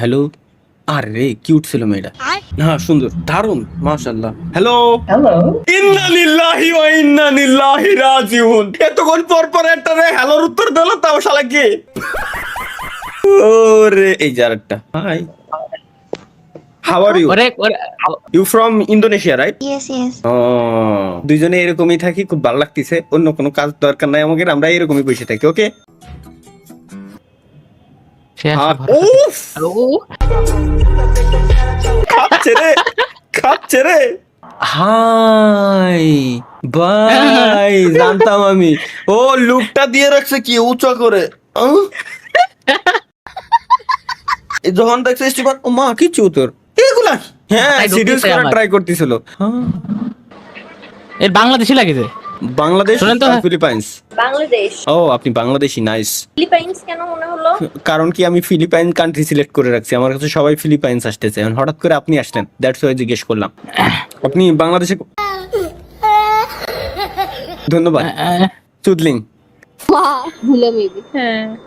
Hello. আরে cute ছিল মেয়েটা। হ্যাঁ সুন্দর, দারুণ, মাশাআল্লাহ। Hello hello. ইন্না লিল্লাহি ওয়া ইন্না ইলাইহি রাজিউন। এতক্ষণ পর পর একটা রে হ্যালোর উত্তর দিল, তাও শালা কি? ওরে এই যে আরেকটা। Hi, how are you? You from Indonesia, right? Yes, yes. ও, দুইজনে এরকমই থাকি, খুব ভালো লাগতেছে। অন্য কোনো কাজ দরকার নাই আমাদের, আমরা এরকমই বসে থাকি। ওকে। উফ, খাচ্ছে রে, খাচ্ছে রে। হাই বাই, জানতাম আমি। ও লুকটা দিয়ে রাখছে কি উঁচা করে। যখন দেখছে স্টিফান, ও মা কি চুতর এগুলা কি? হ্যাঁ, সিরিয়াস করা ট্রাই করতেছিল। এর বাংলাদেশি লাগেছে। বাংলাদেশ শুনেন তো, না ফিলিপাইন্স? বাংলাদেশ। ও আপনি বাংলাদেশি, নাইস। ফিলিপাইন্স কেন মনে হলো? কারণ কি আমি ফিলিপাইন কান্ট্রি সিলেক্ট করে রাখছি, আমার কাছে সবাই ফিলিপাইন্স আসতেছে, এখন হঠাৎ করে আপনি আসলেন, দ্যাটস ওয়াই জিজ্ঞেস করলাম। আপনি বাংলাদেশে? ধন্যবাদ। চুদলিং। ভুলে maybe.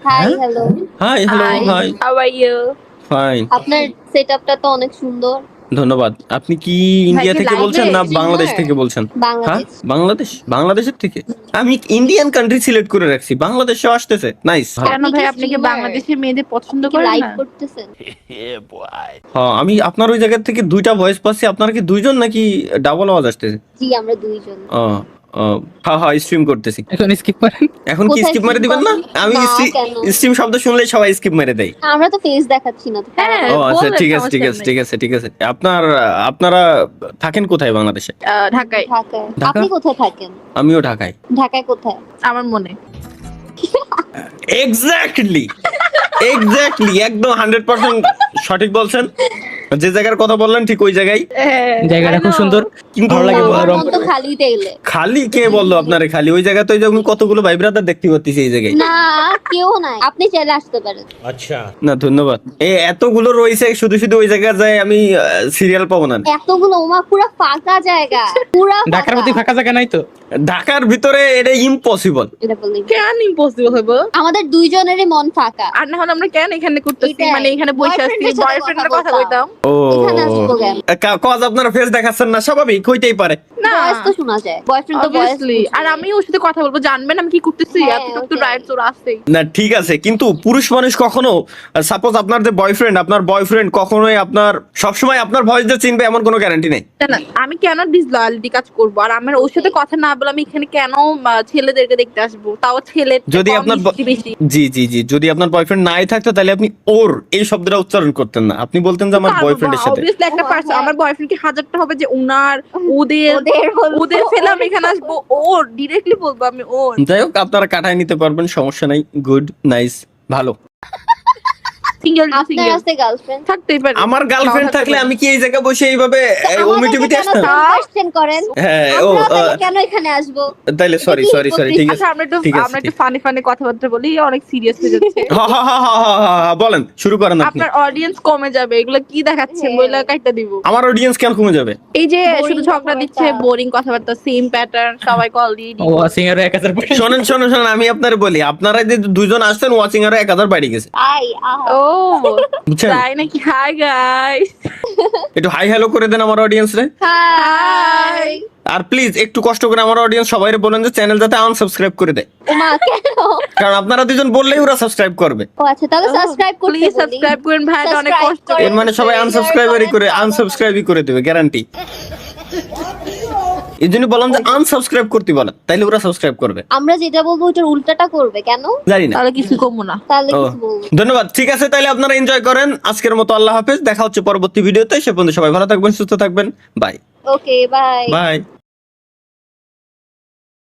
Hi, hello. Hi, hello, hi, how are you? Fine. আপনার সেটআপটা তো অনেক সুন্দর। ধন্যবাদ। আপনি কি ইন্ডিয়া থেকে বলছেন না বাংলাদেশ থেকে বলছেন? হ্যাঁ, বাংলাদেশ। বাংলাদেশের থেকে। আমি ইন্ডিয়ান কান্ট্রি সিলেক্ট করে রাখছি, বাংলাদেশেও আসতেছে, নাইস। কেন ভাই, আপনি কি বাংলাদেশের মেয়েদের পছন্দ করেন লাইক না? করতেছেন? হ্যাঁ, আমি আপনার ওই জায়গা থেকে দুইটা ভয়েস পাচ্ছি। আপনার কি দুইজন নাকি ডাবল আওয়াজ আসতেছে? জি, আমরা দুইজন। হ্যাঁ হ্যাঁ, স্ট্রিম করতেছি এখন স্কিপ করেন। এখন। কি কোথায় স্কিপ মেরে skip দিবেন না? করবেন? আমি না, কেন? স্ট্রিম শব্দ শুনলে সবাই স্কিপ মেরে দেয়। আমরা তো ফেস দেখাচ্ছি না তো। হ্যাঁ। ও আচ্ছা, বলেন, ঠিক আছে, ঠিক সমস্যা আছে, নেই। ঠিক আছে, ঠিক আছে। আপনারা থাকেন কোথায় বাংলাদেশে? ঢাকায়। ঢাকায়। ঢাকা? আপনি কোথায় থাকেন? আমিও ঢাকায়। ঢাকায় কোথায়? আমার মনে এক্স্যাক্টলি, একদম 100% সঠিক বলছেন। যে জায়গার কথা বললেন ঠিক ওই জায়গায়। জায়গাটা খুব সুন্দর, কিন্তু ভালো লাগে। আমার রং মন তো খালি তাইলে। খালি কে বললো আপনারে খালি? ওই জায়গায় তো ওই যে আমি কতগুলো ভাই ব্রাদার দেখতে পাচ্ছি এই জায়গায়। না, কেউ নাই। আপনি চাইলে আসতে পারেন। না ধন্যবাদ। এতগুলো রয়েছে, শুধু শুধু ওই জায়গায় যায় আমি সিরিয়াল পাবো না। এতগুলো ওমা, পুরো ফাঁকা জায়গা, পুরো ঢাকার মধ্যে ফাঁকা জায়গা নাই তো। ঢাকার ভিতরে এটা ইম্পসিবল। এটা বললেই কেন ইম্পসিবল হইব? আমাদের দুইজনেরই মন ফাঁকা। আর না হলে আমরা কেন এখানে করতেছি? এটাই। মানে এখানে বসে আছি, Boyfriend-এর সাথে বয়ফ্রেন্ডের কথা কথা কইতাম। ও এখানে আসবো কেন? কজ আপনারা ফেস দেখাচ্ছেন না, স্বাভাবিক হইতেই পারে। না, ভয়েস তো শোনা যায়। বয়ফ্রেন্ড তো ভয়েস obviously। আর আমি ওর সাথে কথা বলবো, জানবেন আমি কি করতেছি? হ্যাঁ, এতটুকু okay. রাইট তোর আছে। না ঠিক আছে, কিন্তু পুরুষ মানুষ কখনো, সাপোজ আপনার যে বয়ফ্রেন্ড, আপনার বয়ফ্রেন্ড কখনোই আপনার সবসময় আপনার ভয়েস দিয়ে চিনবে এমন কোনো গ্যারান্টি নেই। না, আমি কেন ডিসলয়ালিটি কাজ করব? আর আমার ওর সাথে কথা না বলে আমি এখানে কেন ছেলেদেরকে দেখতে আসবো? তাও ছেলে যদি আপনার বেশি। জি, যদি আপনার বয়ফ্রেন্ড নাই থাকতো তাহলে আপনি ওর এই শব্দটা উচ্চারণ করতেন না, আপনি বলতেন যে আমার বয়ফ্রেন্ডের সাথে। Obviously একটা ও, পার্সন, হ্যাঁ। আমার বয়ফ্রেন্ড কি হাজারটা হবে যে উনার, ওদের বলবো। ওদের ফেলে আমি এখানে আসবো? ওর ডিরেক্টলি বলবো আমি ওর। যাই হোক, আপনারা কাটায় নিতে পারবেন, সমস্যা নাই। গুড, নাইস, ভালো। সিঙ্গেল আপনার আছে গার্লফ্রেন্ড? থাকতেই পারে। আমার গার্লফ্রেন্ড থাকলে আমি কি এই জায়গায় বসে এইভাবে ওমিটিভিতে আসতাম? কোয়েশ্চেন করেন। হ্যাঁ, ও আমরা তাহলে কেন এখানে আসবো? তাইলে সরি, ঠিক আচ্ছা, আছে, আমরা ঠিক আছে, একটু ফানি কথাবার্তা বলি, অনেক সিরিয়াস হয়ে যাচ্ছে। হ্যাঁ, বলেন, শুরু করেন আপনি। আপনার অডিয়েন্স কমে যাবে, এগুলো কি দেখাচ্ছেন? বইলা কাটটা দিব। আমার অডিয়েন্স কেন কমে যাবে? এই যে Boring শুধু ঝগড়া দিচ্ছে, কথাবার্তা। বোরিং কথাবার্তা, সেম প্যাটার্ন, সবাই কল দিয়ে ও সিঙ্গার 1000 শোনেন, আমি আপনার বলি, আপনারা যে দুইজন আসছেন ওয়াচিং আরো 1000 বাড়ি গেছে, আই আহা। ও বুঝছেন? তাই নাকি? Hi guys. একটু হাই হ্যালো করে দেন আমার অডিয়েন্স রে। হাই। আর প্লিজ একটু কষ্ট করে আমার অডিয়েন্স সবাই বলেন যে চ্যানেল যাতে আনসাবস্ক্রাইব করে দেয়, ওমা কেন? কারণ আপনারা দুজন বললেই ওরা সাবস্ক্রাইব করবে। ও আচ্ছা, তাহলে সাবস্ক্রাইব করতে প্লিজ বলি। সাবস্ক্রাইব করেন ভাই, এটা অনেক Subscribe কষ্ট। করেন। এর মানে সবাই আনসাবস্ক্রাইবই করে দেবে, গ্যারান্টি। এই জন্য বললাম যে আনসাবস্ক্রাইব করতে বলেন, তাইলে ওরা সাবস্ক্রাইব করবে। আমরা যেটা বলবো ওটার উল্টাটা করবে কেন? জানি না। তাহলে কিছু কমবো না। তাহলে ও, কিছু বলবো। ধন্যবাদ। ঠিক আছে, তাহলে আপনারা এনজয় করেন। আজকের মতো আল্লাহ হাফেজ, দেখা হচ্ছে পরবর্তী ভিডিওতে। সে পর্যন্ত সবাই ভালো থাকবেন, সুস্থ থাকবেন। Bye okay, bye. বাই।